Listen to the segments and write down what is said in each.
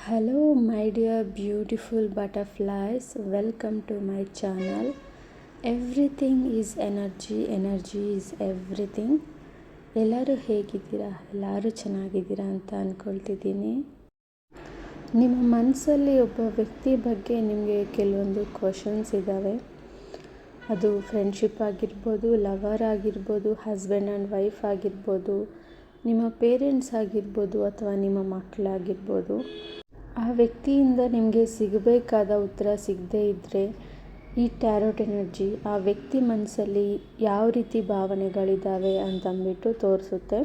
Hello, my dear beautiful butterflies. Welcome to my channel. Everything is energy. Energy is everything. ಎಲ್ಲರೂ ಹೇಗಿದ್ದೀರಾ? ಎಲ್ಲರೂ ಚೆನ್ನಾಗಿದ್ದೀರಾ ಅಂತ ಅಂದ್ಕೊಳ್ತಿದ್ದೀನಿ. ನಿಮ್ಮ ಮನಸ್ಸಲ್ಲಿ ಒಬ್ಬ ವ್ಯಕ್ತಿ ಬಗ್ಗೆ ನಿಮಗೆ ಕೆಲವೊಂದು ಕ್ವಶನ್ಸ್ ಇದ್ದಾವೆ. ಅದು ಫ್ರೆಂಡ್ಶಿಪ್ ಆಗಿರ್ಬೋದು, ಲವರ್ ಆಗಿರ್ಬೋದು, ಹಸ್ಬೆಂಡ್ ಆ್ಯಂಡ್ ವೈಫ್ ಆಗಿರ್ಬೋದು, ನಿಮ್ಮ ಪೇರೆಂಟ್ಸ್ ಆಗಿರ್ಬೋದು ಅಥವಾ ನಿಮ್ಮ ಮಕ್ಕಳಾಗಿರ್ಬೋದು. ಆ ವ್ಯಕ್ತಿಯಿಂದ ನಿಮಗೆ ಸಿಗಬೇಕಾದ ಉತ್ತರ ಸಿಗದೇ ಇದ್ದರೆ ಈ ಟ್ಯಾರೋಟ್ ಎನರ್ಜಿ ಆ ವ್ಯಕ್ತಿ ಮನಸ್ಸಲ್ಲಿ ಯಾವ ರೀತಿ ಭಾವನೆಗಳಿದ್ದಾವೆ ಅಂತಂದ್ಬಿಟ್ಟು ತೋರಿಸುತ್ತೆ.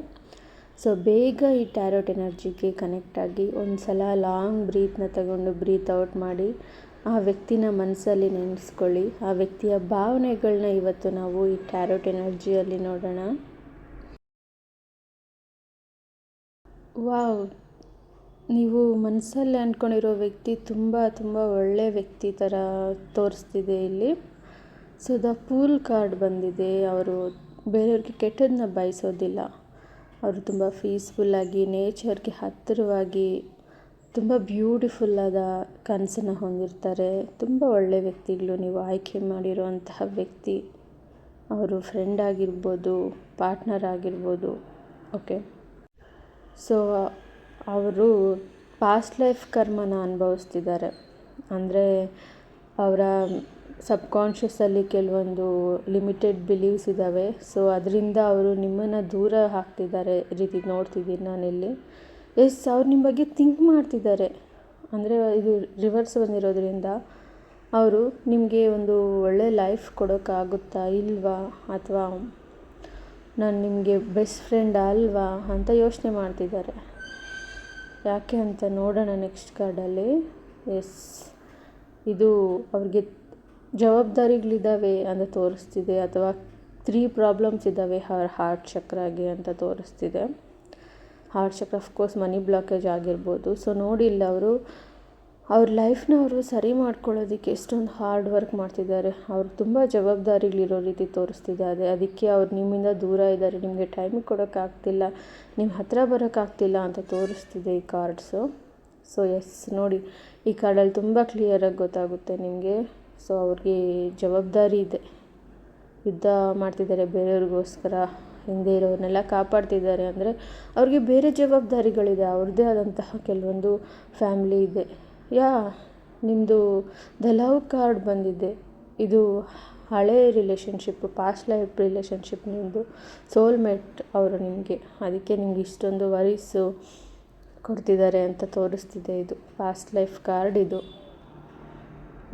ಸೊ ಬೇಗ ಈ ಟ್ಯಾರೋಟ್ ಎನರ್ಜಿಗೆ ಕನೆಕ್ಟ್ ಆಗಿ ಒಂದು ಸಲ ಲಾಂಗ್ ಬ್ರೀತ್ನ ತಗೊಂಡು ಬ್ರೀತ್ ಔಟ್ ಮಾಡಿ ಆ ವ್ಯಕ್ತಿನ ಮನಸ್ಸಲ್ಲಿ ನೆನೆಸ್ಕೊಳ್ಳಿ. ಆ ವ್ಯಕ್ತಿಯ ಭಾವನೆಗಳನ್ನ ಇವತ್ತು ನಾವು ಈ ಟ್ಯಾರೋಟ್ ಎನರ್ಜಿಯಲ್ಲಿ ನೋಡೋಣ. ವಾವ್, ನೀವು ಮನಸ್ಸಲ್ಲಿ ಅಂದ್ಕೊಂಡಿರೋ ವ್ಯಕ್ತಿ ತುಂಬ ಒಳ್ಳೆಯ ವ್ಯಕ್ತಿ ಥರ ತೋರಿಸ್ತಿದೆ ಇಲ್ಲಿ. ಸೊ ದ ಫೂಲ್ ಕಾರ್ಡ್ ಬಂದಿದೆ. ಅವರು ಬೇರೆಯವ್ರಿಗೆ ಕೆಟ್ಟದನ್ನ ಬಯಸೋದಿಲ್ಲ. ಅವರು ತುಂಬ ಪೀಸ್ಫುಲ್ಲಾಗಿ, ನೇಚರ್ಗೆ ಹತ್ತಿರವಾಗಿ, ತುಂಬ ಬ್ಯೂಟಿಫುಲ್ಲಾದ ಕನಸನ್ನು ಹೊಂದಿರ್ತಾರೆ. ತುಂಬ ಒಳ್ಳೆಯ ವ್ಯಕ್ತಿಗಳು ನೀವು ಆಯ್ಕೆ ಮಾಡಿರುವಂತಹ ವ್ಯಕ್ತಿ. ಅವರು ಫ್ರೆಂಡ್ ಆಗಿರ್ಬೋದು, ಪಾರ್ಟ್ನರ್ ಆಗಿರ್ಬೋದು. ಓಕೆ, ಸೊ ಅವರು ಪಾಸ್ಟ್ ಲೈಫ್ ಕರ್ಮನ ಅನುಭವಿಸ್ತಿದ್ದಾರೆ. ಅಂದರೆ ಅವರ ಸಬ್ಕಾನ್ಷಿಯಸ್ಸಲ್ಲಿ ಕೆಲವೊಂದು ಲಿಮಿಟೆಡ್ ಬಿಲೀವ್ಸ್ ಇದ್ದಾವೆ. ಸೊ ಅದರಿಂದ ಅವರು ನಿಮ್ಮನ್ನು ದೂರ ಹಾಕ್ತಿದ್ದಾರೆ ರೀತಿ ನೋಡ್ತಿದ್ದೀನಿ ನಾನಿಲ್ಲಿ. ಅವ್ರು ನಿಮ್ಮ ಬಗ್ಗೆ ಥಿಂಕ್ ಮಾಡ್ತಿದ್ದಾರೆ. ಅಂದರೆ ಇದು ರಿವರ್ಸ್ ಬಂದಿರೋದ್ರಿಂದ ಅವರು ನಿಮಗೆ ಒಂದು ಒಳ್ಳೆ ಲೈಫ್ ಕೊಡೋಕ್ಕಾಗುತ್ತಾ ಇಲ್ವಾ, ಅಥವಾ ನಾನು ನಿಮಗೆ ಬೆಸ್ಟ್ ಫ್ರೆಂಡ್ ಅಲ್ವಾ ಅಂತ ಯೋಚನೆ ಮಾಡ್ತಿದ್ದಾರೆ. ಯಾಕೆ ಅಂತ ನೋಡೋಣ ನೆಕ್ಸ್ಟ್ ಕಾರ್ಡಲ್ಲಿ. ಇದು ಅವ್ರಿಗೆ ಜವಾಬ್ದಾರಿಗಳಿದ್ದಾವೆ ಅಂತ ತೋರಿಸ್ತಿದೆ, ಅಥವಾ 3 ಪ್ರಾಬ್ಲಮ್ಸ್ ಇದ್ದಾವೆ ಹಾರ್ಟ್ ಚಕ್ರಾಗೆ ಅಂತ ತೋರಿಸ್ತಿದೆ. ಹಾರ್ಟ್ ಚಕ್ರ ಅಫ್ಕೋರ್ಸ್ ಮನಿ ಬ್ಲಾಕೇಜ್ ಆಗಿರ್ಬೋದು. ಸೊ ನೋಡಿಲ್ಲ, ಅವ್ರ ಲೈಫ್ನ ಅವರು ಸರಿ ಮಾಡ್ಕೊಳ್ಳೋದಕ್ಕೆ ಎಷ್ಟೊಂದು ಹಾರ್ಡ್ ವರ್ಕ್ ಮಾಡ್ತಿದ್ದಾರೆ. ಅವ್ರು ತುಂಬ ಜವಾಬ್ದಾರಿಗಳಿರೋ ರೀತಿ ತೋರಿಸ್ತಿದ್ದಾರೆ. ಅದಕ್ಕೆ ಅವ್ರು ನಿಮ್ಮಿಂದ ದೂರ ಇದ್ದಾರೆ. ನಿಮಗೆ ಟೈಮ್ ಕೊಡೋಕ್ಕಾಗ್ತಿಲ್ಲ, ನಿಮ್ಮ ಹತ್ರ ಬರೋಕ್ಕಾಗ್ತಿಲ್ಲ ಅಂತ ತೋರಿಸ್ತಿದೆ ಈ ಕಾರ್ಡ್ಸು. ಸೊ ನೋಡಿ, ಈ ಕಾರ್ಡಲ್ಲಿ ತುಂಬ ಕ್ಲಿಯರಾಗಿ ಗೊತ್ತಾಗುತ್ತೆ ನಿಮಗೆ. ಸೊ ಅವ್ರಿಗೆ ಜವಾಬ್ದಾರಿ ಇದೆ. ಯುದ್ಧ ಮಾಡ್ತಿದ್ದಾರೆ ಬೇರೆಯವ್ರಿಗೋಸ್ಕರ. ಹಿಂದೆ ಇರೋರನ್ನೆಲ್ಲ ಕಾಪಾಡ್ತಿದ್ದಾರೆ. ಅಂದರೆ ಅವ್ರಿಗೆ ಬೇರೆ ಜವಾಬ್ದಾರಿಗಳಿದೆ. ಅವ್ರದ್ದೇ ಆದಂತಹ ಕೆಲವೊಂದು ಫ್ಯಾಮ್ಲಿ ಇದೆ. ನಿಮ್ಮದು ದ ಲವ್ ಕಾರ್ಡ್ ಬಂದಿದೆ. ಇದು ಹಳೆ ರಿಲೇಷನ್ಶಿಪ್ಪು, ಪಾಸ್ಟ್ ಲೈಫ್ ರಿಲೇಷನ್ಶಿಪ್ ನಿಮ್ಮದು. ಸೋಲ್ಮೇಟ್ ಅವರು ನಿಮಗೆ. ಅದಕ್ಕೆ ನಿಮ್ಗೆ ಇಷ್ಟೊಂದು ವರೀಸು ಕೊಡ್ತಿದ್ದಾರೆ ಅಂತ ತೋರಿಸ್ತಿದೆ. ಇದು ಪಾಸ್ಟ್ ಲೈಫ್ ಕಾರ್ಡ್. ಇದು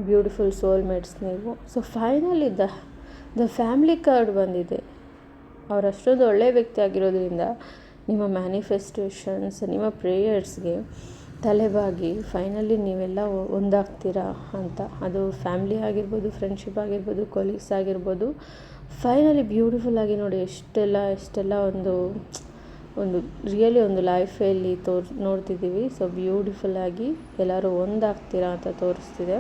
ಬ್ಯೂಟಿಫುಲ್ ಸೋಲ್ಮೇಟ್ಸ್ ನೀವು. So finally the family card ಬಂದಿದೆ. ಅವ್ರು ಅಷ್ಟೊಂದು ಒಳ್ಳೆಯ ವ್ಯಕ್ತಿ ಆಗಿರೋದ್ರಿಂದ ನಿಮ್ಮ ಮ್ಯಾನಿಫೆಸ್ಟೇಷನ್ಸ್, ನಿಮ್ಮ ಪ್ರೇಯರ್ಸ್ಗೆ ತಲೆಬಾಗಿ ಫೈನಲಿ ನೀವೆಲ್ಲ ಒಂದಾಗ್ತೀರಾ ಅಂತ. ಅದು ಫ್ಯಾಮ್ಲಿ ಆಗಿರ್ಬೋದು, ಫ್ರೆಂಡ್ಶಿಪ್ ಆಗಿರ್ಬೋದು, ಕೊಲೀಗ್ಸ್ ಆಗಿರ್ಬೋದು. ಫೈನಲಿ ಬ್ಯೂಟಿಫುಲ್ಲಾಗಿ ನೋಡಿ, ಎಷ್ಟೆಲ್ಲ ಒಂದು ರಿಯಲಿ ಒಂದು ಲೈಫಲ್ಲಿ ನೋಡ್ತಿದ್ದೀವಿ. ಸೊ ಬ್ಯೂಟಿಫುಲ್ಲಾಗಿ ಎಲ್ಲರೂ ಒಂದಾಗ್ತೀರಾ ಅಂತ ತೋರಿಸ್ತಿದೆ.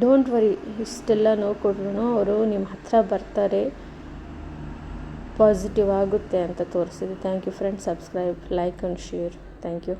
ಡೋಂಟ್ ವರಿ, ಇಷ್ಟೆಲ್ಲ ನೋವು ಕೊಟ್ರು ಅವರು ನಿಮ್ಮ ಹತ್ರ ಬರ್ತಾರೆ, ಪಾಸಿಟಿವ್ ಆಗುತ್ತೆ ಅಂತ ತೋರಿಸ್ತಿದೆ. Thank you friends. Subscribe, like and share. Thank you.